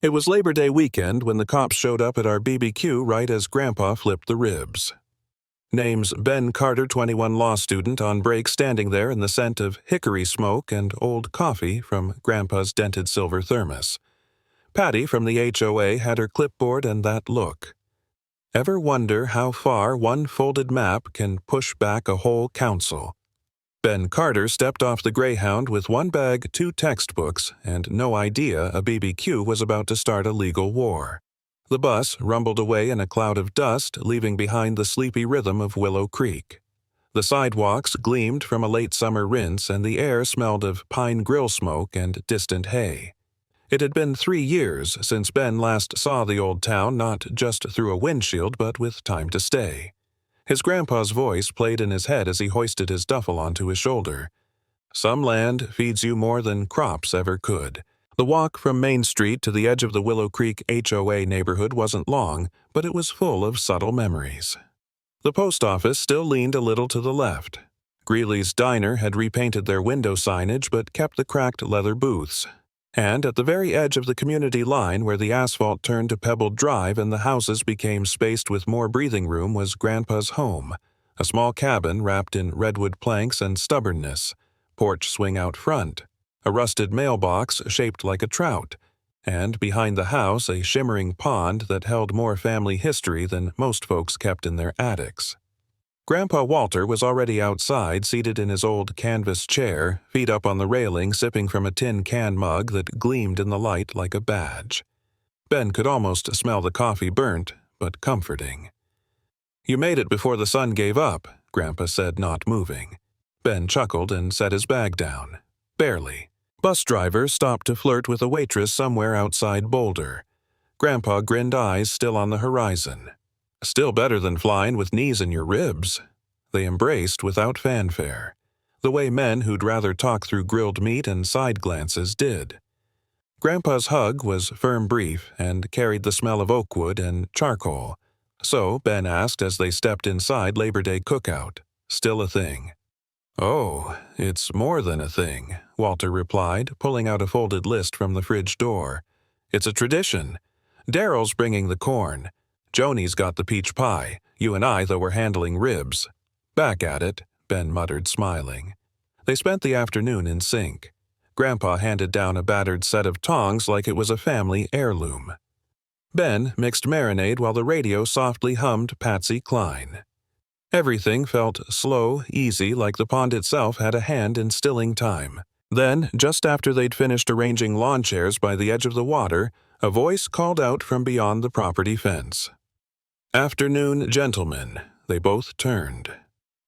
It was Labor Day weekend when the cops showed up at our BBQ right as Grandpa flipped the ribs. Name's Ben Carter, 21 law student, on break standing there in the scent of hickory smoke and old coffee from Grandpa's dented silver thermos. Patty from the HOA had her clipboard and that look. Ever wonder how far one folded map can push back a whole council? Ben Carter stepped off the Greyhound with one bag, 2 textbooks, and no idea a BBQ was about to start a legal war. The bus rumbled away in a cloud of dust, leaving behind the sleepy rhythm of Willow Creek. The sidewalks gleamed from a late summer rinse, and the air smelled of pine grill smoke and distant hay. It had been 3 years since Ben last saw the old town, not just through a windshield, but with time to stay. His grandpa's voice played in his head as he hoisted his duffel onto his shoulder. Some land feeds you more than crops ever could. The walk from Main Street to the edge of the Willow Creek HOA neighborhood wasn't long, but it was full of subtle memories. The post office still leaned a little to the left. Greeley's Diner had repainted their window signage but kept the cracked leather booths. And at the very edge of the community line where the asphalt turned to pebbled drive and the houses became spaced with more breathing room was Grandpa's home, a small cabin wrapped in redwood planks and stubbornness, porch swing out front, a rusted mailbox shaped like a trout, and behind the house a shimmering pond that held more family history than most folks kept in their attics. Grandpa Walter was already outside, seated in his old canvas chair, feet up on the railing, sipping from a tin can mug that gleamed in the light like a badge. Ben could almost smell the coffee burnt, but comforting. "You made it before the sun gave up," Grandpa said, not moving. Ben chuckled and set his bag down. Barely. Bus driver stopped to flirt with a waitress somewhere outside Boulder. Grandpa grinned, eyes still on the horizon. "Still better than flying with knees in your ribs." They embraced without fanfare, the way men who'd rather talk through grilled meat and side glances did. Grandpa's hug was firm, brief, and carried the smell of oak wood and charcoal. So Ben asked as they stepped inside Labor Day cookout, "Still a thing?" "Oh, it's more than a thing," Walter replied, pulling out a folded list from the fridge door. "It's a tradition. Daryl's bringing the corn. Joni's got the peach pie. You and I, though, were handling ribs." "Back at it," Ben muttered, smiling. They spent the afternoon in sync. Grandpa handed down a battered set of tongs like it was a family heirloom. Ben mixed marinade while the radio softly hummed Patsy Cline. Everything felt slow, easy, like the pond itself had a hand in stilling time. Then, just after they'd finished arranging lawn chairs by the edge of the water, a voice called out from beyond the property fence. "Afternoon, gentlemen." They both turned.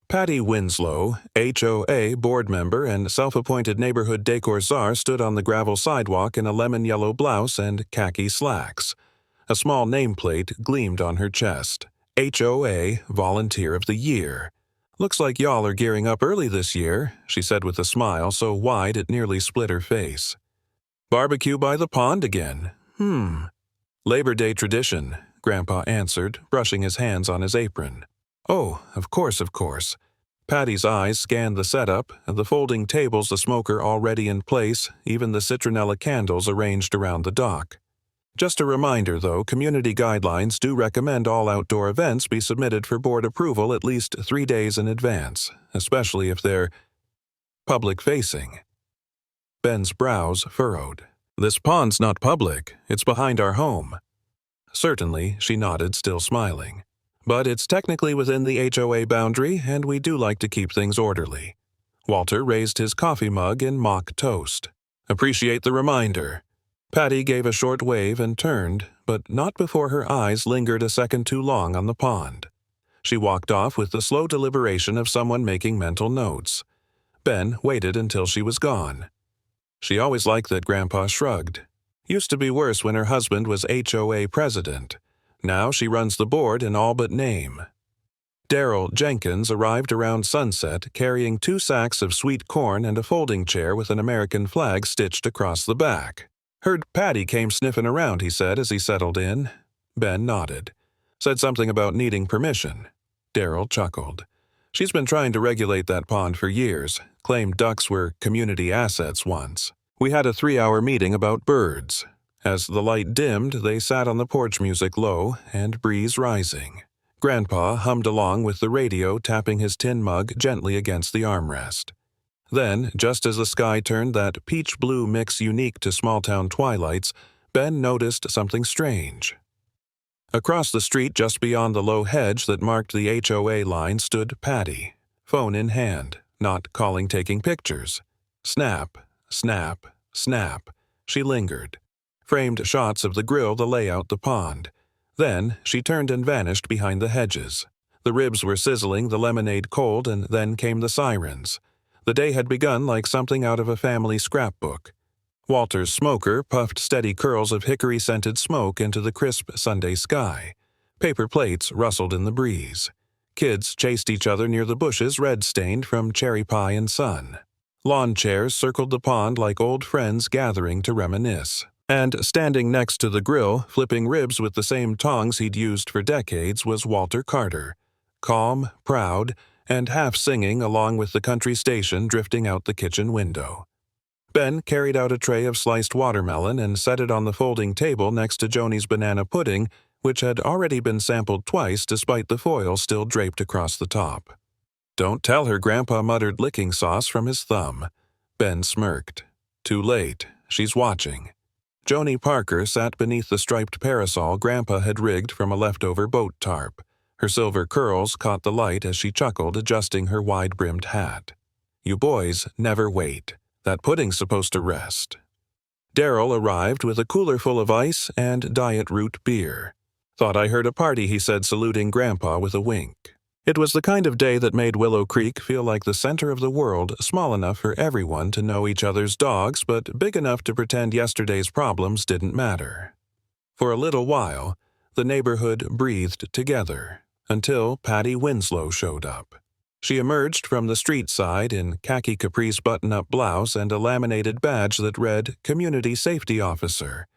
Patty Winslow, HOA board member and self-appointed neighborhood decor czar, stood on the gravel sidewalk in a lemon-yellow blouse and khaki slacks. A small nameplate gleamed on her chest. HOA Volunteer of the Year. "Looks like y'all are gearing up early this year," she said with a smile so wide it nearly split her face. "Barbecue by the pond again. Labor Day tradition," Grandpa answered, brushing his hands on his apron. "Oh, of course, of course." Patty's eyes scanned the setup, the folding tables, the smoker already in place, even the citronella candles arranged around the dock. "Just a reminder, though, community guidelines do recommend all outdoor events be submitted for board approval at least 3 days in advance, especially if they're public-facing." Ben's brows furrowed. "This pond's not public. It's behind our home." "Certainly," she nodded, still smiling. "But it's technically within the HOA boundary, and we do like to keep things orderly." Walter raised his coffee mug in mock toast. "Appreciate the reminder." Patty gave a short wave and turned, but not before her eyes lingered a second too long on the pond. She walked off with the slow deliberation of someone making mental notes. Ben waited until she was gone. She always liked that Grandpa shrugged. Used to be worse when her husband was HOA president. Now she runs the board in all but name. Daryl Jenkins arrived around sunset carrying 2 sacks of sweet corn and a folding chair with an American flag stitched across the back. "Heard Patty came sniffing around," he said as he settled in. Ben nodded. "Said something about needing permission." Daryl chuckled. "She's been trying to regulate that pond for years. Claimed ducks were community assets once. We had a 3-hour meeting about birds." As the light dimmed, they sat on the porch, music low and breeze rising. Grandpa hummed along with the radio, tapping his tin mug gently against the armrest. Then, just as the sky turned that peach-blue mix unique to small-town twilights, Ben noticed something strange. Across the street, just beyond the low hedge that marked the HOA line, stood Patty, phone in hand, not calling, taking pictures. Snap, snap, snap. She lingered. Framed shots of the grill, the layout, the pond. Then she turned and vanished behind the hedges. The ribs were sizzling, the lemonade cold, and then came the sirens. The day had begun like something out of a family scrapbook. Walter's smoker puffed steady curls of hickory-scented smoke into the crisp Sunday sky. Paper plates rustled in the breeze. Kids chased each other near the bushes, red-stained from cherry pie and sun. Lawn chairs circled the pond like old friends gathering to reminisce. And standing next to the grill, flipping ribs with the same tongs he'd used for decades, was Walter Carter, calm, proud, and half singing along with the country station drifting out the kitchen window. Ben carried out a tray of sliced watermelon and set it on the folding table next to Joni's banana pudding, which had already been sampled twice despite the foil still draped across the top. "Don't tell her," Grandpa muttered, licking sauce from his thumb. Ben smirked. "Too late. She's watching." Joni Parker sat beneath the striped parasol Grandpa had rigged from a leftover boat tarp. Her silver curls caught the light as she chuckled, adjusting her wide-brimmed hat. "You boys never wait. That pudding's supposed to rest." Darryl arrived with a cooler full of ice and diet root beer. "Thought I heard a party," he said, saluting Grandpa with a wink. It was the kind of day that made Willow Creek feel like the center of the world, small enough for everyone to know each other's dogs, but big enough to pretend yesterday's problems didn't matter. For a little while, the neighborhood breathed together, until Patty Winslow showed up. She emerged from the street side in khaki caprice button-up blouse and a laminated badge that read Community Safety Officer.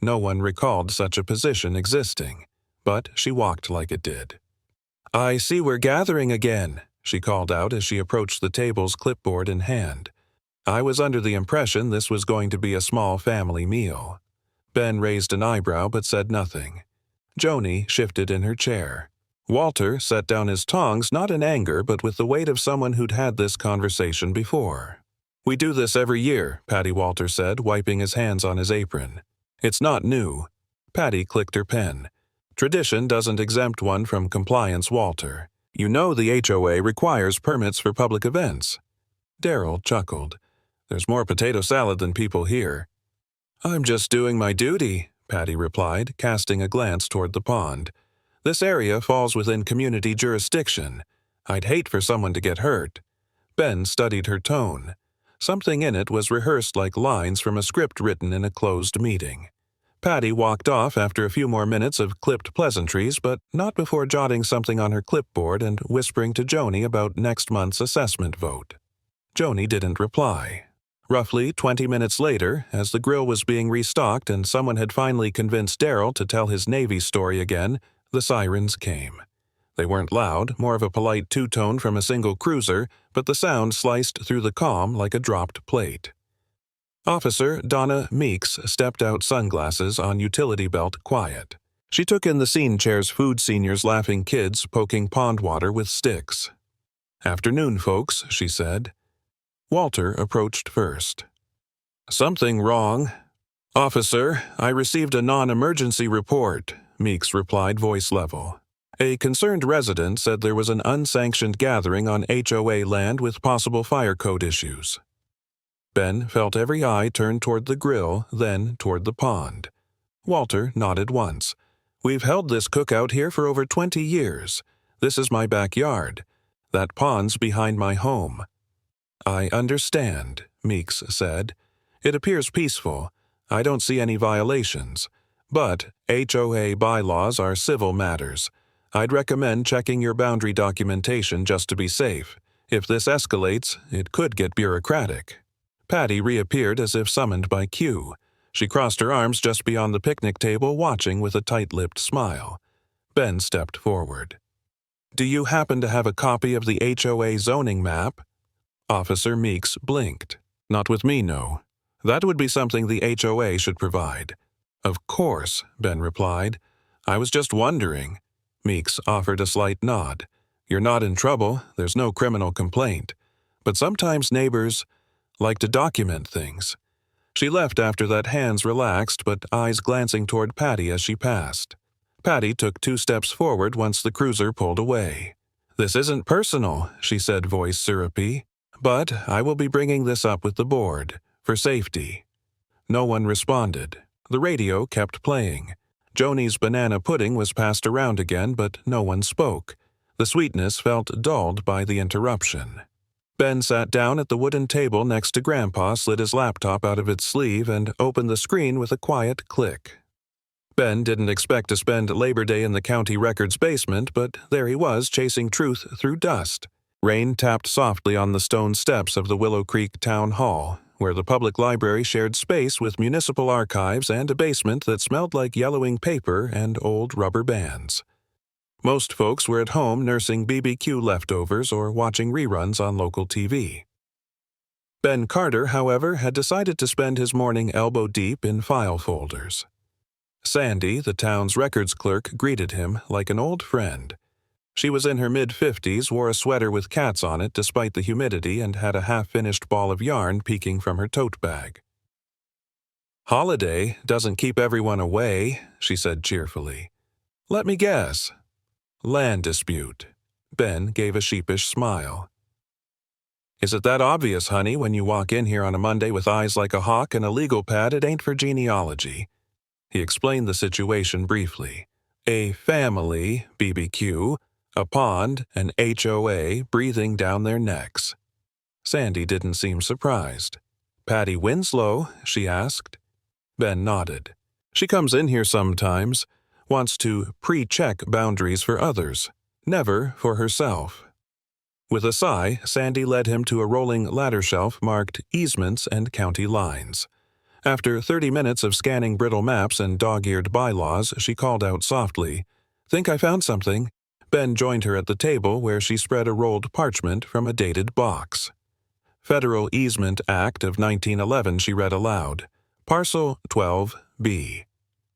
No one recalled such a position existing, but she walked like it did. "I see we're gathering again," she called out as she approached the table's clipboard in hand. "I was under the impression this was going to be a small family meal." Ben raised an eyebrow but said nothing. Joni shifted in her chair. Walter set down his tongs, not in anger, but with the weight of someone who'd had this conversation before. "We do this every year," Patty Walter said, wiping his hands on his apron. "It's not new." Patty clicked her pen. "Tradition doesn't exempt one from compliance, Walter. You know the HOA requires permits for public events." Darryl chuckled. "There's more potato salad than people here." "I'm just doing my duty," Patty replied, casting a glance toward the pond. "This area falls within community jurisdiction. I'd hate for someone to get hurt." Ben studied her tone. Something in it was rehearsed like lines from a script written in a closed meeting. Patty walked off after a few more minutes of clipped pleasantries, but not before jotting something on her clipboard and whispering to Joni about next month's assessment vote. Joni didn't reply. Roughly 20 minutes later, as the grill was being restocked and someone had finally convinced Darryl to tell his Navy story again, the sirens came. They weren't loud, more of a polite two-tone from a single cruiser, but the sound sliced through the calm like a dropped plate. Officer Donna Meeks stepped out, sunglasses on, utility belt quiet. She took in the scene chair's food seniors, laughing kids poking pond water with sticks. "Afternoon, folks," she said. Walter approached first. "Something wrong." "Officer, I received a non-emergency report," Meeks replied, voice level. "A concerned resident said there was an unsanctioned gathering on HOA land with possible fire code issues." Ben felt every eye turn toward the grill, then toward the pond. Walter nodded once. "We've held this cookout here for over 20 years. This is my backyard. That pond's behind my home." "I understand," Meeks said. "It appears peaceful. I don't see any violations. But HOA bylaws are civil matters. I'd recommend checking your boundary documentation just to be safe. If this escalates, it could get bureaucratic." Patty reappeared as if summoned by cue. She crossed her arms just beyond the picnic table, watching with a tight-lipped smile. Ben stepped forward. "Do you happen to have a copy of the HOA zoning map?" Officer Meeks blinked. "Not with me, no. That would be something the HOA should provide." "Of course," Ben replied. "I was just wondering." Meeks offered a slight nod. "You're not in trouble, there's no criminal complaint. But sometimes neighbors like to document things." She left after that, hands relaxed but eyes glancing toward Patty as she passed. Patty took 2 steps forward once the cruiser pulled away. "This isn't personal," she said, voice syrupy, "but I will be bringing this up with the board, for safety." No one responded. The radio kept playing. Joni's banana pudding was passed around again, but no one spoke. The sweetness felt dulled by the interruption. Ben sat down at the wooden table next to Grandpa, slid his laptop out of its sleeve, and opened the screen with a quiet click. Ben didn't expect to spend Labor Day in the county records basement, but there he was, chasing truth through dust. Rain tapped softly on the stone steps of the Willow Creek Town Hall, where the public library shared space with municipal archives and a basement that smelled like yellowing paper and old rubber bands. Most folks were at home nursing BBQ leftovers or watching reruns on local TV. Ben Carter, however, had decided to spend his morning elbow-deep in file folders. Sandy, the town's records clerk, greeted him like an old friend. She was in her mid-50s, wore a sweater with cats on it despite the humidity, and had a half-finished ball of yarn peeking from her tote bag. "Holiday doesn't keep everyone away," she said cheerfully. "Let me guess. Land dispute." Ben gave a sheepish smile. "Is it that obvious, honey, when you walk in here on a Monday with eyes like a hawk and a legal pad? It ain't for genealogy." He explained the situation briefly. A family BBQ, a pond, an HOA breathing down their necks. Sandy didn't seem surprised. "Patty Winslow?" she asked. Ben nodded. "She comes in here sometimes, wants to pre-check boundaries for others, never for herself." With a sigh, Sandy led him to a rolling ladder shelf marked easements and county lines. After 30 minutes of scanning brittle maps and dog-eared bylaws, she called out softly, "Think I found something." Ben joined her at the table, where she spread a rolled parchment from a dated box. "Federal Easement Act of 1911," she read aloud. "Parcel 12B.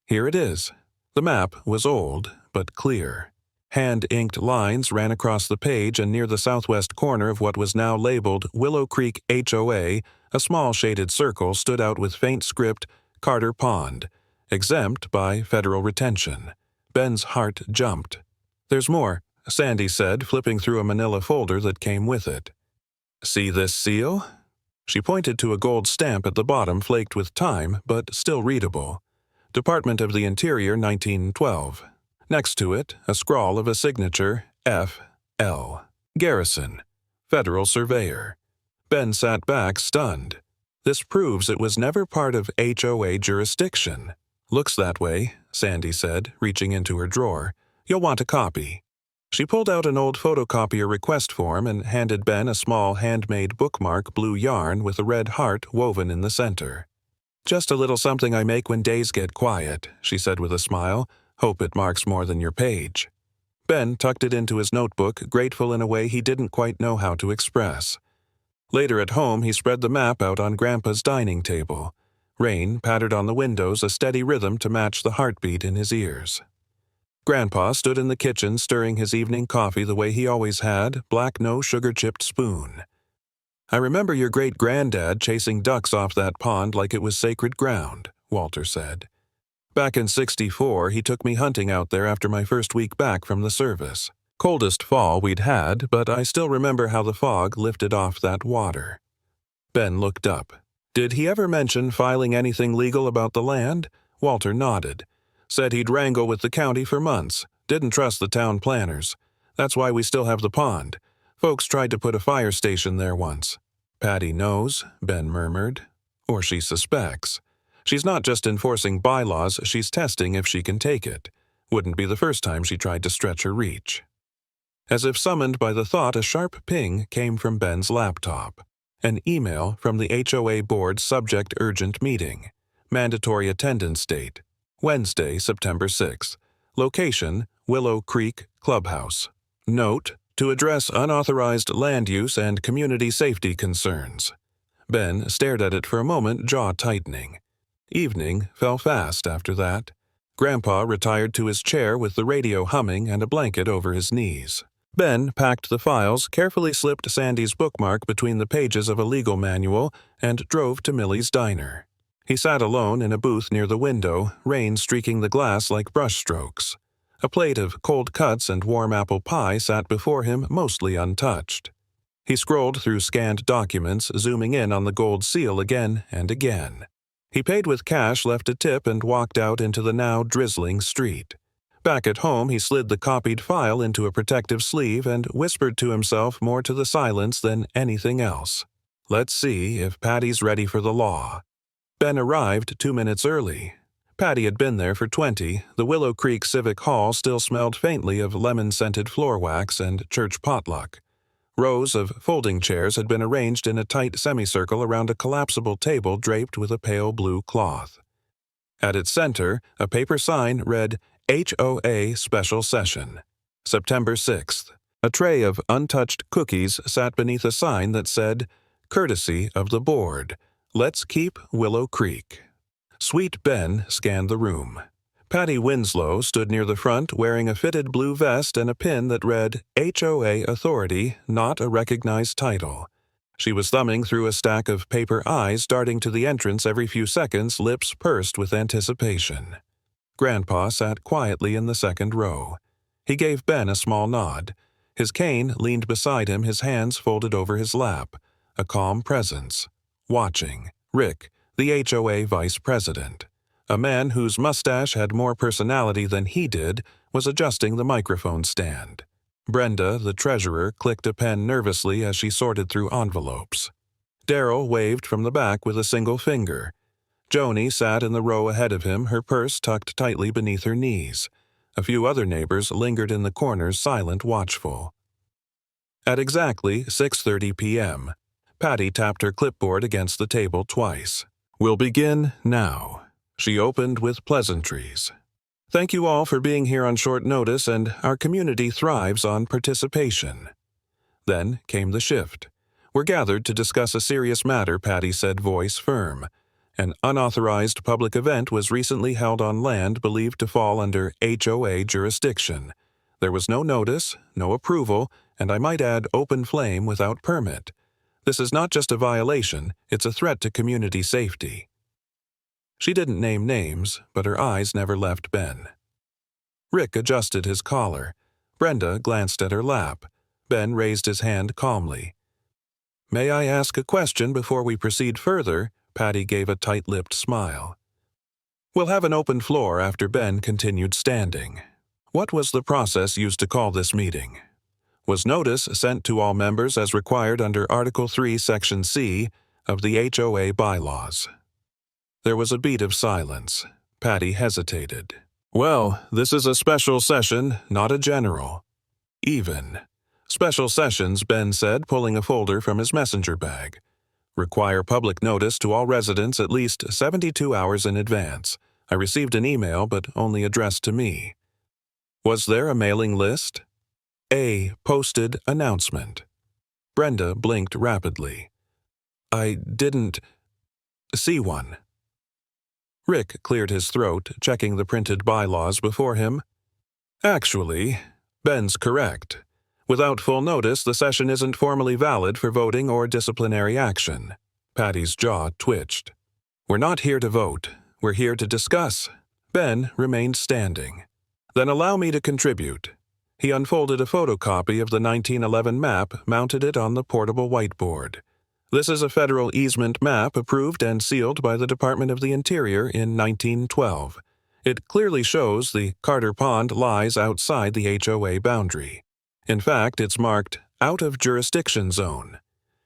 Here it is." The map was old, but clear. Hand-inked lines ran across the page, and near the southwest corner of what was now labeled Willow Creek HOA, a small shaded circle stood out with faint script, "Carter Pond, exempt by federal retention." Ben's heart jumped. "There's more," Sandy said, flipping through a manila folder that came with it. "See this seal?" She pointed to a gold stamp at the bottom, flaked with time, but still readable. "Department of the Interior, 1912. Next to it, a scrawl of a signature, F.L. Garrison, Federal Surveyor. Ben sat back, stunned. This proves it was never part of HOA jurisdiction. "Looks that way," Sandy said, reaching into her drawer. "You'll want a copy." She pulled out an old photocopier request form and handed Ben a small handmade bookmark blue yarn with a red heart woven in the center. "Just a little something I make when days get quiet," she said with a smile. "Hope it marks more than your page." Ben tucked it into his notebook, grateful in a way he didn't quite know how to express. Later at home, he spread the map out on Grandpa's dining table. Rain pattered on the windows, a steady rhythm to match the heartbeat in his ears. Grandpa stood in the kitchen stirring his evening coffee the way he always had, black no sugar-chipped spoon. "I remember your great-granddad chasing ducks off that pond like it was sacred ground," Walter said. "Back in '64, he took me hunting out there after my first week back from the service. Coldest fall we'd had, but I still remember how the fog lifted off that water." Ben looked up. "Did he ever mention filing anything legal about the land?" Walter nodded. "Said he'd wrangle with the county for months. Didn't trust the town planners. That's why we still have the pond. Folks tried to put a fire station there once." "Patty knows," Ben murmured. "Or she suspects. She's not just enforcing bylaws, she's testing if she can take it. Wouldn't be the first time she tried to stretch her reach." As if summoned by the thought, a sharp ping came from Ben's laptop. An email from the HOA board, subject urgent meeting. Mandatory attendance date, Wednesday, September 6th. Location, Willow Creek Clubhouse. Note, to address unauthorized land use and community safety concerns. Ben stared at it for a moment, jaw tightening. Evening fell fast after that. Grandpa retired to his chair with the radio humming and a blanket over his knees. Ben packed the files, carefully slipped Sandy's bookmark between the pages of a legal manual, and drove to Millie's diner. He sat alone in a booth near the window, rain streaking the glass like brushstrokes. A plate of cold cuts and warm apple pie sat before him, mostly untouched. He scrolled through scanned documents, zooming in on the gold seal again and again. He paid with cash, left a tip, and walked out into the now drizzling street. Back at home, he slid the copied file into a protective sleeve and whispered to himself more to the silence than anything else. Let's see if Patty's ready for the law. Ben arrived 2 minutes early. Patty had been there for 20. The Willow Creek Civic Hall still smelled faintly of lemon-scented floor wax and church potluck. Rows of folding chairs had been arranged in a tight semicircle around a collapsible table draped with a pale blue cloth. At its center, a paper sign read HOA Special Session, September 6th. A tray of untouched cookies sat beneath a sign that said, Courtesy of the Board. Let's keep Willow Creek. Sweet Ben scanned the room. Patty Winslow stood near the front wearing a fitted blue vest and a pin that read, HOA Authority, not a recognized title. She was thumbing through a stack of paper eyes, darting to the entrance every few seconds, lips pursed with anticipation. Grandpa sat quietly in the second row. He gave Ben a small nod. His cane leaned beside him, his hands folded over his lap. A calm presence. Watching, Rick, the HOA vice president. A man whose mustache had more personality than he did was adjusting the microphone stand. Brenda, the treasurer, clicked a pen nervously as she sorted through envelopes. Darrell waved from the back with a single finger. Joni sat in the row ahead of him, her purse tucked tightly beneath her knees. A few other neighbors lingered in the corners, silent, watchful. At exactly 6:30 p.m., Patty tapped her clipboard against the table twice. We'll begin now. She opened with pleasantries. Thank you all for being here on short notice, and our community thrives on participation. Then came the shift. We're gathered to discuss a serious matter, Patty said, voice firm. An unauthorized public event was recently held on land believed to fall under HOA jurisdiction. There was no notice, no approval, and I might add open flame without permit. This is not just a violation, it's a threat to community safety. She didn't name names, but her eyes never left Ben. Rick adjusted his collar. Brenda glanced at her lap. Ben raised his hand calmly. May I ask a question before we proceed further? Patty gave a tight-lipped smile. We'll have an open floor after Ben continued standing. What was the process used to call this meeting? Was notice sent to all members as required under Article 3, Section C of the HOA bylaws? There was a beat of silence. Patty hesitated. Well, this is a special session, not a general. Even. Special sessions, Ben said, pulling a folder from his messenger bag. Require public notice to all residents at least 72 hours in advance. I received an email, but only addressed to me. Was there a mailing list? A posted announcement. Brenda blinked rapidly. I didn't see one. Rick cleared his throat, checking the printed bylaws before him. Actually, Ben's correct. Without full notice, the session isn't formally valid for voting or disciplinary action. Patty's jaw twitched. We're not here to vote. We're here to discuss. Ben remained standing. Then allow me to contribute. He unfolded a photocopy of the 1911 map, mounted it on the portable whiteboard. This is a federal easement map approved and sealed by the Department of the Interior in 1912. It clearly shows the Carter Pond lies outside the HOA boundary. In fact, it's marked Out of Jurisdiction Zone.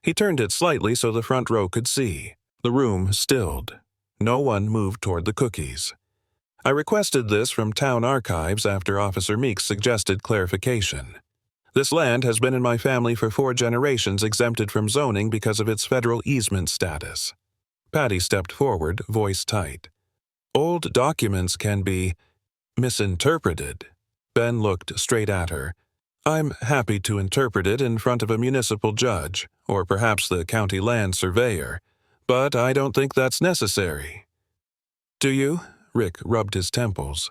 He turned it slightly so the front row could see. The room stilled. No one moved toward the cookies. I requested this from town archives after Officer Meeks suggested clarification. This land has been in my family for 4 generations, exempted from zoning because of its federal easement status. Patty stepped forward, voice tight. Old documents can be misinterpreted. Ben looked straight at her. I'm happy to interpret it in front of a municipal judge, or perhaps the county land surveyor, but I don't think that's necessary. Do you? Rick rubbed his temples.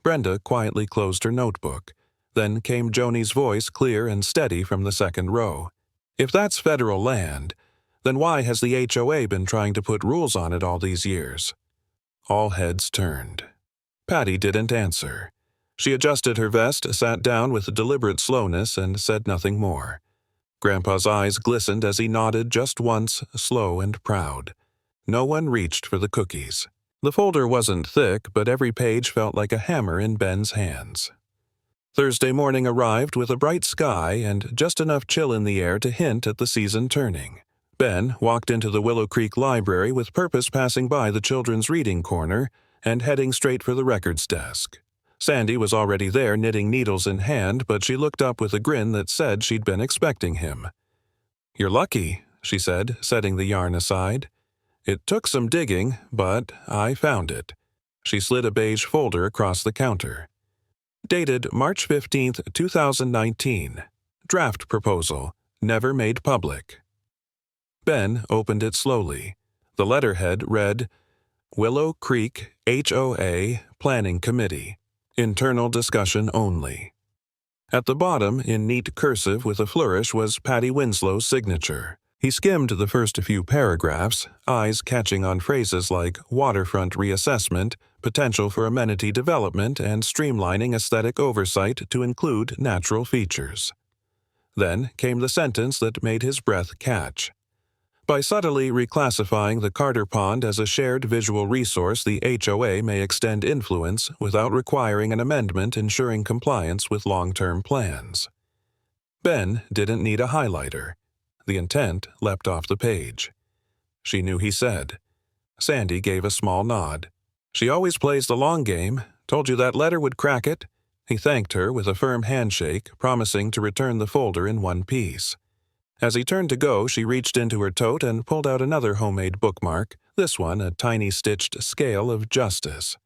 Brenda quietly closed her notebook. Then came Joni's voice, clear and steady from the second row. If that's federal land, then why has the HOA been trying to put rules on it all these years? All heads turned. Patty didn't answer. She adjusted her vest, sat down with deliberate slowness, and said nothing more. Grandpa's eyes glistened as he nodded just once, slow and proud. No one reached for the cookies. The folder wasn't thick, but every page felt like a hammer in Ben's hands. Thursday morning arrived with a bright sky and just enough chill in the air to hint at the season turning. Ben walked into the Willow Creek Library with purpose, passing by the children's reading corner and heading straight for the records desk. Sandy was already there, knitting needles in hand, but she looked up with a grin that said she'd been expecting him. "You're lucky," she said, setting the yarn aside. "It took some digging, but I found it." She slid a beige folder across the counter. Dated March 15, 2019. Draft proposal, never made public. Ben opened it slowly. The letterhead read, Willow Creek HOA Planning Committee. Internal discussion only. At the bottom, in neat cursive with a flourish, was Patty Winslow's signature. He skimmed the first few paragraphs, eyes catching on phrases like waterfront reassessment, potential for amenity development, and streamlining aesthetic oversight to include natural features. Then came the sentence that made his breath catch. By subtly reclassifying the Carter Pond as a shared visual resource, the HOA may extend influence without requiring an amendment ensuring compliance with long-term plans. Ben didn't need a highlighter. The intent leapt off the page. She knew he said. Sandy gave a small nod. "She always plays the long game. Told you that letter would crack it." He thanked her with a firm handshake, promising to return the folder in one piece. As he turned to go, she reached into her tote and pulled out another homemade bookmark, this one a tiny stitched scale of justice.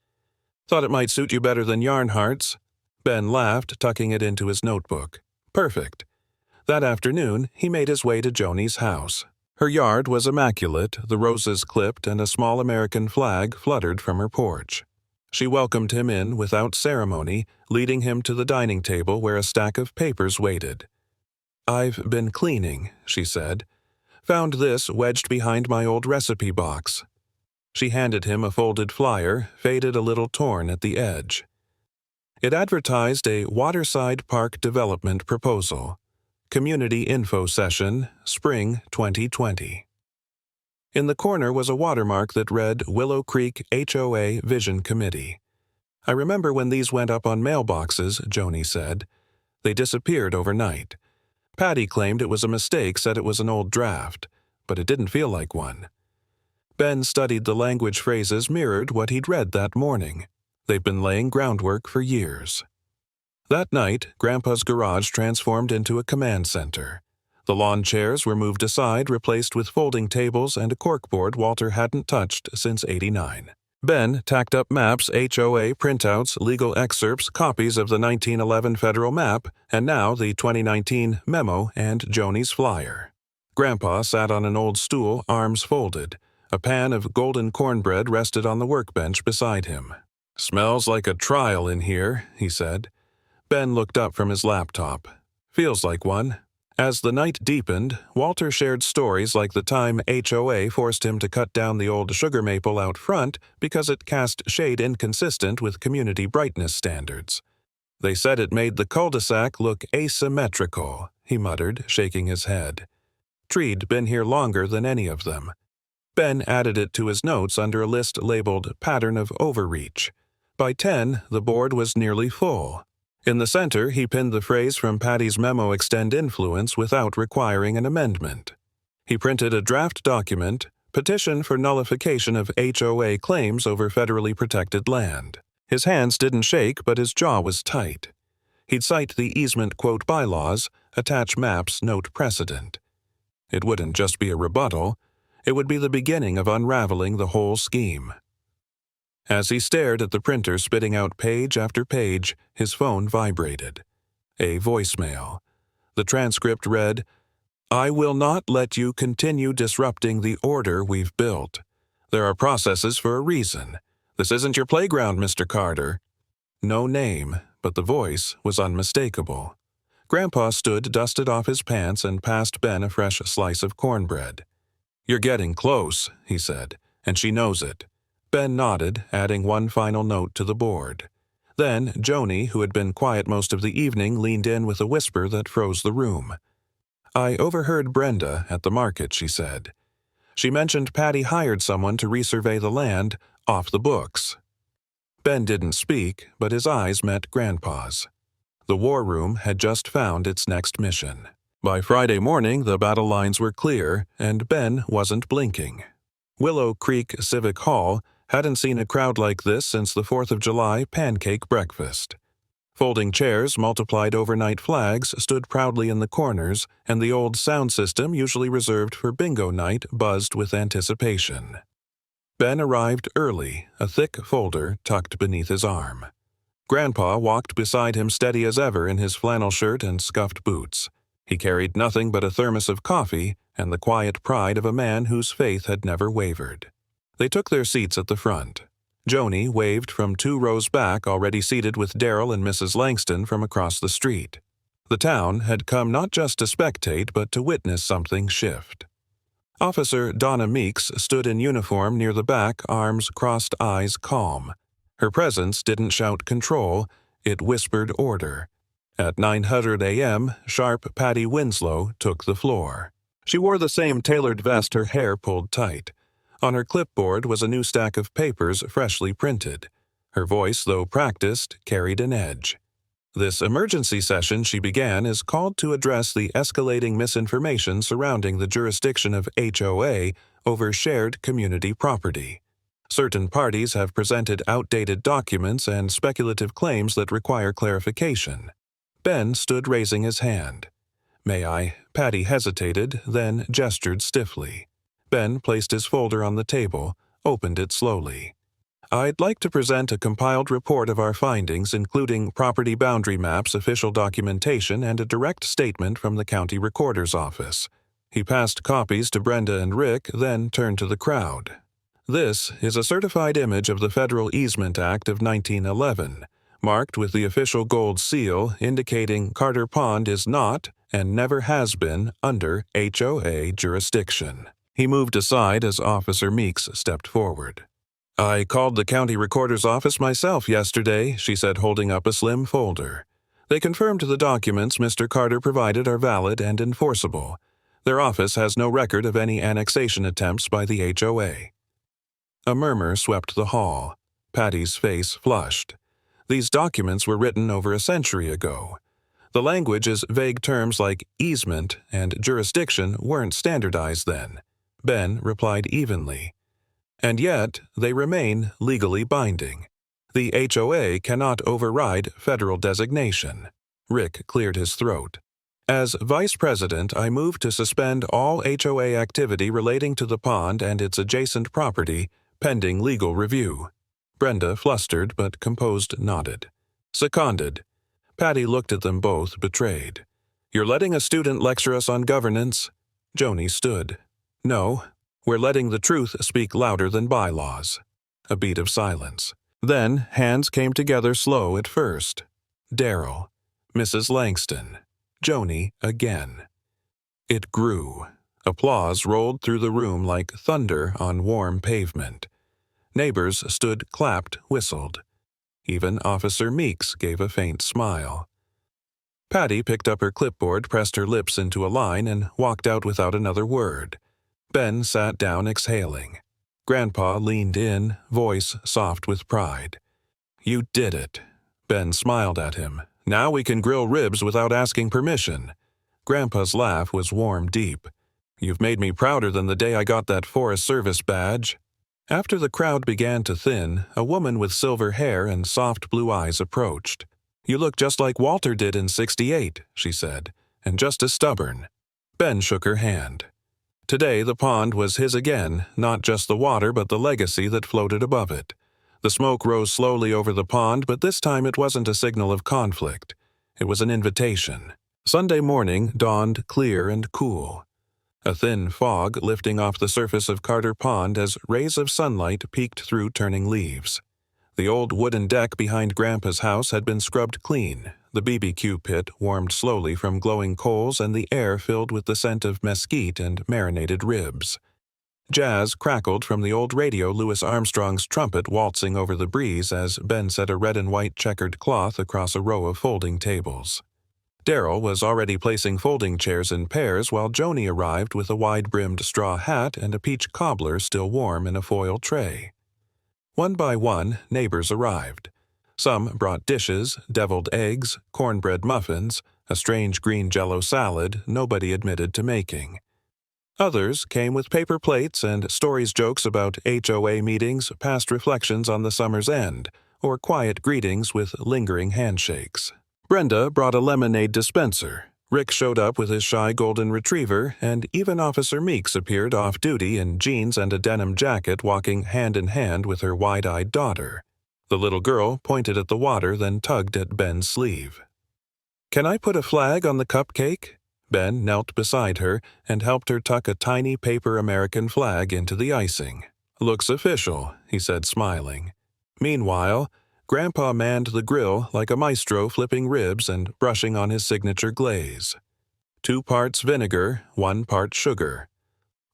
"Thought it might suit you better than yarn hearts." Ben laughed, tucking it into his notebook. "Perfect." That afternoon, he made his way to Joni's house. Her yard was immaculate, the roses clipped, and a small American flag fluttered from her porch. She welcomed him in without ceremony, leading him to the dining table where a stack of papers waited. "I've been cleaning," she said. "Found this wedged behind my old recipe box." She handed him a folded flyer, faded a little torn at the edge. It advertised a waterside park development proposal. Community Info Session, Spring 2020. In the corner was a watermark that read Willow Creek HOA Vision Committee. "I remember when these went up on mailboxes," Joni said. "They disappeared overnight. Patty claimed it was a mistake, said it was an old draft, but it didn't feel like one." Ben studied the language phrases mirrored what he'd read that morning. They've been laying groundwork for years. That night, Grandpa's garage transformed into a command center. The lawn chairs were moved aside, replaced with folding tables and a corkboard Walter hadn't touched since '89. Ben tacked up maps, HOA printouts, legal excerpts, copies of the 1911 federal map, and now the 2019 memo and Joni's flyer. Grandpa sat on an old stool, arms folded. A pan of golden cornbread rested on the workbench beside him. "Smells like a trial in here," he said. Ben looked up from his laptop. "Feels like one." As the night deepened, Walter shared stories like the time HOA forced him to cut down the old sugar maple out front because it cast shade inconsistent with community brightness standards. "They said it made the cul-de-sac look asymmetrical," he muttered, shaking his head. Tree'd been here longer than any of them. Ben added it to his notes under a list labeled Pattern of Overreach. By 10, the board was nearly full. In the center, he pinned the phrase from Patty's memo Extend Influence without requiring an amendment. He printed a draft document, Petition for Nullification of HOA Claims over Federally Protected Land. His hands didn't shake, but his jaw was tight. He'd cite the easement quote bylaws, attach maps, note precedent. It wouldn't just be a rebuttal, it would be the beginning of unraveling the whole scheme. As he stared at the printer spitting out page after page, his phone vibrated. A voicemail. The transcript read, "I will not let you continue disrupting the order we've built. There are processes for a reason. "This isn't your playground, Mr. Carter." No name, but the voice was unmistakable. Grandpa stood, dusted off his pants, and passed Ben a fresh slice of cornbread. "You're getting close," he said, "and she knows it." Ben nodded, adding one final note to the board. Then Joni, who had been quiet most of the evening, leaned in with a whisper that froze the room. "I overheard Brenda at the market," she said. "She mentioned Patty hired someone to resurvey the land off the books." Ben didn't speak, but his eyes met Grandpa's. The war room had just found its next mission. By Friday morning, the battle lines were clear, and Ben wasn't blinking. Willow Creek Civic Hall hadn't seen a crowd like this since the 4th of July pancake breakfast. Folding chairs, multiplied overnight flags, stood proudly in the corners, and the old sound system, usually reserved for bingo night, buzzed with anticipation. Ben arrived early, a thick folder tucked beneath his arm. Grandpa walked beside him steady as ever in his flannel shirt and scuffed boots. He carried nothing but a thermos of coffee and the quiet pride of a man whose faith had never wavered. They took their seats at the front. Joni waved from 2 rows back, already seated with Darrell and Mrs. Langston from across the street. The town had come not just to spectate, but to witness something shift. Officer Donna Meeks stood in uniform near the back, arms crossed, eyes calm. Her presence didn't shout control, it whispered order. At 9:00 a.m., sharp Patty Winslow took the floor. She wore the same tailored vest, her hair pulled tight. On her clipboard was a new stack of papers freshly printed. Her voice, though practiced, carried an edge. "This emergency session," she began, "is called to address the escalating misinformation surrounding the jurisdiction of HOA over shared community property. Certain parties have presented outdated documents and speculative claims that require clarification." Ben stood raising his hand. "May I?" Patty hesitated, then gestured stiffly. Ben placed his folder on the table, opened it slowly. "I'd like to present a compiled report of our findings, including property boundary maps, official documentation, and a direct statement from the county recorder's office." He passed copies to Brenda and Rick, then turned to the crowd. "This is a certified image of the Federal Easement Act of 1911, marked with the official gold seal indicating Carter Pond is not, and never has been, under HOA jurisdiction." He moved aside as Officer Meeks stepped forward. "I called the county recorder's office myself yesterday," she said, holding up a slim folder. "They confirmed the documents Mr. Carter provided are valid and enforceable. Their office has no record of any annexation attempts by the HOA." A murmur swept the hall. Patty's face flushed. These documents were written over a century ago. The language is vague terms like easement and jurisdiction weren't standardized then. Ben replied evenly. "And yet, they remain legally binding. The HOA cannot override federal designation." Rick cleared his throat. "As Vice President, I move to suspend all HOA activity relating to the pond and its adjacent property, pending legal review." Brenda, flustered but composed, nodded. "Seconded." Patty looked at them both, betrayed. "You're letting a student lecture us on governance?" Joni stood. "No, we're letting the truth speak louder than bylaws." A beat of silence. Then hands came together, slow at first. Darrell, Mrs. Langston, Joni again. It grew. Applause rolled through the room like thunder on warm pavement. Neighbors stood, clapped, whistled. Even Officer Meeks gave a faint smile. Patty picked up her clipboard, pressed her lips into a line, and walked out without another word. Ben sat down, exhaling. Grandpa leaned in, voice soft with pride. "You did it." Ben smiled at him. "Now we can grill ribs without asking permission." Grandpa's laugh was warm, deep. "You've made me prouder than the day I got that Forest Service badge." After the crowd began to thin, a woman with silver hair and soft blue eyes approached. "You look just like Walter did in '68, she said, "and just as stubborn." Ben shook her hand. Today the pond was his again, not just the water but the legacy that floated above it. The smoke rose slowly over the pond, but this time it wasn't a signal of conflict. It was an invitation. Sunday morning dawned clear and cool. A thin fog lifting off the surface of Carter Pond as rays of sunlight peeked through turning leaves. The old wooden deck behind Grandpa's house had been scrubbed clean, the BBQ pit warmed slowly from glowing coals, and the air filled with the scent of mesquite and marinated ribs. Jazz crackled from the old radio, Louis Armstrong's trumpet waltzing over the breeze as Ben set a red and white checkered cloth across a row of folding tables. Darryl was already placing folding chairs in pairs while Joni arrived with a wide-brimmed straw hat and a peach cobbler still warm in a foil tray. One by one, neighbors arrived. Some brought dishes, deviled eggs, cornbread muffins, a strange green Jell-O salad nobody admitted to making. Others came with paper plates and stories, jokes about HOA meetings, past reflections on the summer's end, or quiet greetings with lingering handshakes. Brenda brought a lemonade dispenser. Rick showed up with his shy golden retriever, and even Officer Meeks appeared off-duty in jeans and a denim jacket, walking hand-in-hand with her wide-eyed daughter. The little girl pointed at the water, then tugged at Ben's sleeve. "Can I put a flag on the cupcake?" Ben knelt beside her and helped her tuck a tiny paper American flag into the icing. "Looks official," he said, smiling. Meanwhile, Grandpa manned the grill like a maestro, flipping ribs and brushing on his signature glaze. 2 parts vinegar, 1 part sugar.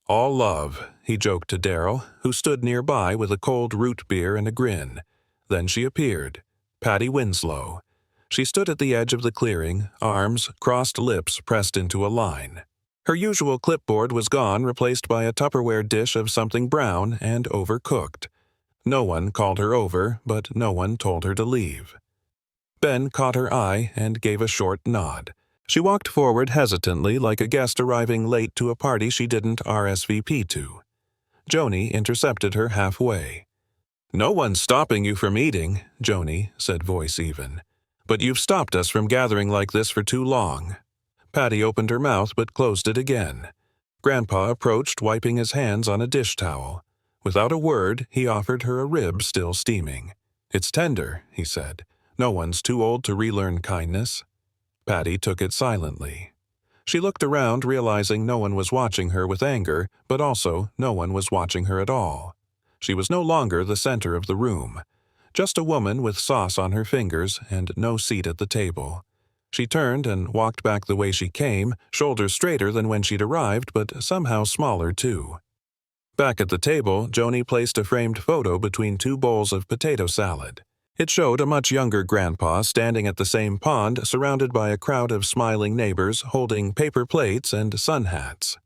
"All love," he joked to Darryl, who stood nearby with a cold root beer and a grin. Then she appeared, Patty Winslow. She stood at the edge of the clearing, arms, crossed lips pressed into a line. Her usual clipboard was gone, replaced by a Tupperware dish of something brown and overcooked. No one called her over, but no one told her to leave. Ben caught her eye and gave a short nod. She walked forward hesitantly, like a guest arriving late to a party she didn't RSVP to. Joni intercepted her halfway. "No one's stopping you from eating," Joni said, voice even. "But you've stopped us from gathering like this for too long." Patty opened her mouth but closed it again. Grandpa approached, wiping his hands on a dish towel. Without a word, he offered her a rib still steaming. "It's tender," he said. "No one's too old to relearn kindness." Patty took it silently. She looked around, realizing no one was watching her with anger, but also no one was watching her at all. She was no longer the center of the room. Just a woman with sauce on her fingers and no seat at the table. She turned and walked back the way she came, shoulders straighter than when she'd arrived, but somehow smaller too. Back at the table, Joni placed a framed photo between 2 bowls of potato salad. It showed a much younger Grandpa standing at the same pond, surrounded by a crowd of smiling neighbors holding paper plates and sun hats.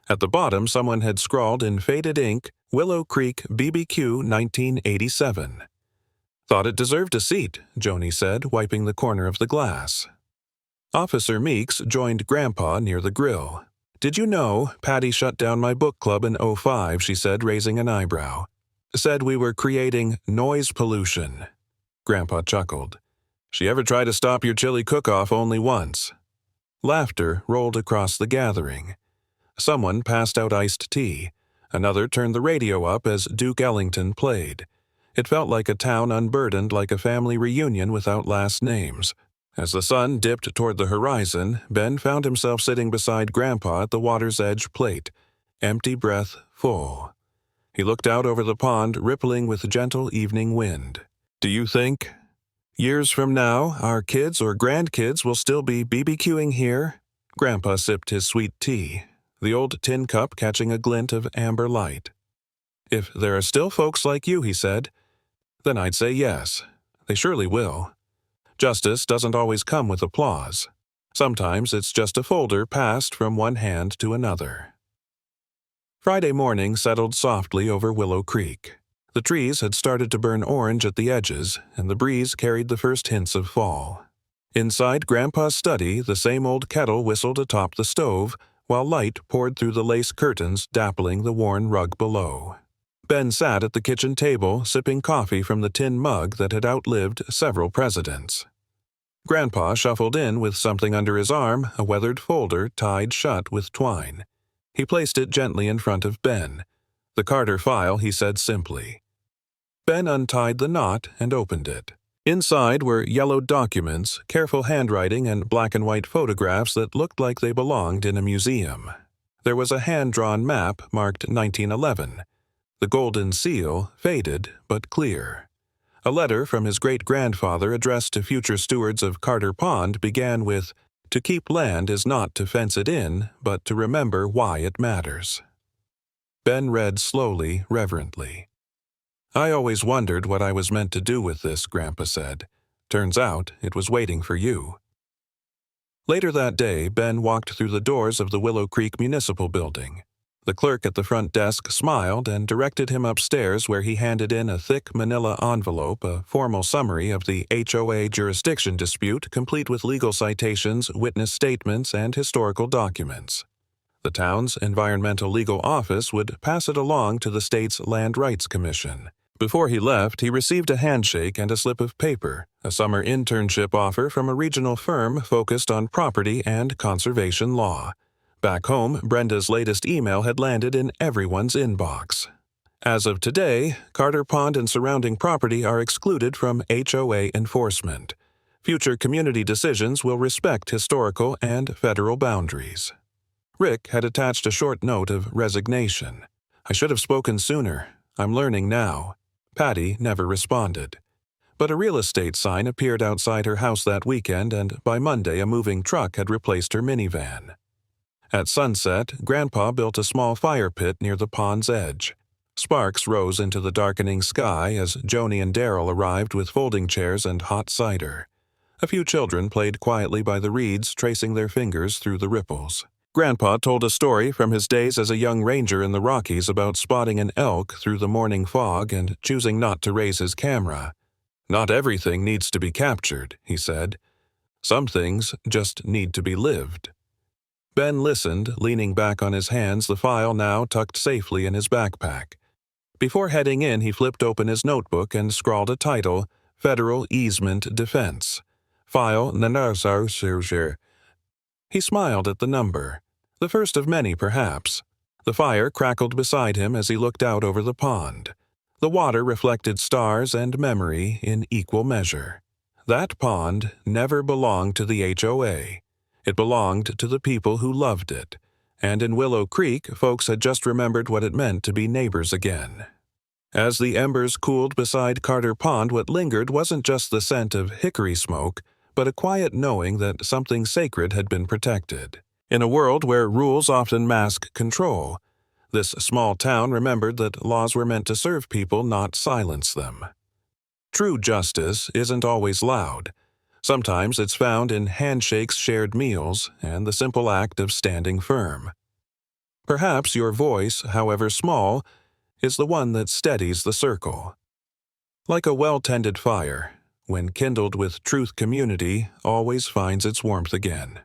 At the bottom, someone had scrawled in faded ink, "Willow Creek BBQ 1987. "Thought it deserved a seat," Joni said, wiping the corner of the glass. Officer Meeks joined Grandpa near the grill. "Did you know Patty shut down my book club in '05, she said, raising an eyebrow. "Said we were creating noise pollution." Grandpa chuckled. "She ever tried to stop your chili cook-off only once." Laughter rolled across the gathering. Someone passed out iced tea. Another turned the radio up as Duke Ellington played. It felt like a town unburdened, like a family reunion without last names. As the sun dipped toward the horizon, Ben found himself sitting beside Grandpa at the water's edge plate, empty breath full. He looked out over the pond, rippling with gentle evening wind. "Do you think, years from now, our kids or grandkids will still be BBQing here?" Grandpa sipped his sweet tea, the old tin cup catching a glint of amber light. "If there are still folks like you," he said, "then I'd say yes. They surely will. Justice doesn't always come with applause. Sometimes it's just a folder passed from one hand to another." Friday morning settled softly over Willow Creek. The trees had started to burn orange at the edges, and the breeze carried the first hints of fall. Inside Grandpa's study, the same old kettle whistled atop the stove, while light poured through the lace curtains, dappling the worn rug below. Ben sat at the kitchen table, sipping coffee from the tin mug that had outlived several presidents. Grandpa shuffled in with something under his arm, a weathered folder tied shut with twine. He placed it gently in front of Ben. "The Carter file," he said simply. Ben untied the knot and opened it. Inside were yellowed documents, careful handwriting, and black and white photographs that looked like they belonged in a museum. There was a hand-drawn map marked 1911. The golden seal, faded but clear. A letter from his great-grandfather addressed to future stewards of Carter Pond began with, "To keep land is not to fence it in, but to remember why it matters." Ben read slowly, reverently. "I always wondered what I was meant to do with this," Grandpa said. "Turns out it was waiting for you." Later that day, Ben walked through the doors of the Willow Creek Municipal Building. The clerk at the front desk smiled and directed him upstairs, where he handed in a thick manila envelope, a formal summary of the HOA jurisdiction dispute, complete with legal citations, witness statements, and historical documents. The town's Environmental Legal Office would pass it along to the state's Land Rights Commission. Before he left, he received a handshake and a slip of paper, a summer internship offer from a regional firm focused on property and conservation law. Back home, Brenda's latest email had landed in everyone's inbox. As of today, Carter Pond and surrounding property are excluded from HOA enforcement. Future community decisions will respect historical and federal boundaries. Rick had attached a short note of resignation. "I should have spoken sooner. I'm learning now." Patty never responded. But a real estate sign appeared outside her house that weekend, and by Monday a moving truck had replaced her minivan. At sunset, Grandpa built a small fire pit near the pond's edge. Sparks rose into the darkening sky as Joni and Daryl arrived with folding chairs and hot cider. A few children played quietly by the reeds, tracing their fingers through the ripples. Grandpa told a story from his days as a young ranger in the Rockies about spotting an elk through the morning fog and choosing not to raise his camera. "Not everything needs to be captured," he said. "Some things just need to be lived." Ben listened, leaning back on his hands, the file now tucked safely in his backpack. Before heading in, he flipped open his notebook and scrawled a title, Federal Easement Defense. File Nanarsarsir. He smiled at the number. The first of many, perhaps. The fire crackled beside him as he looked out over the pond. The water reflected stars and memory in equal measure. That pond never belonged to the HOA. It belonged to the people who loved it. And in Willow Creek, folks had just remembered what it meant to be neighbors again. As the embers cooled beside Carter Pond, what lingered wasn't just the scent of hickory smoke, but a quiet knowing that something sacred had been protected. In a world where rules often mask control, this small town remembered that laws were meant to serve people, not silence them. True justice isn't always loud. Sometimes it's found in handshakes, shared meals, and the simple act of standing firm. Perhaps your voice, however small, is the one that steadies the circle. Like a well-tended fire, when kindled with truth, community always finds its warmth again.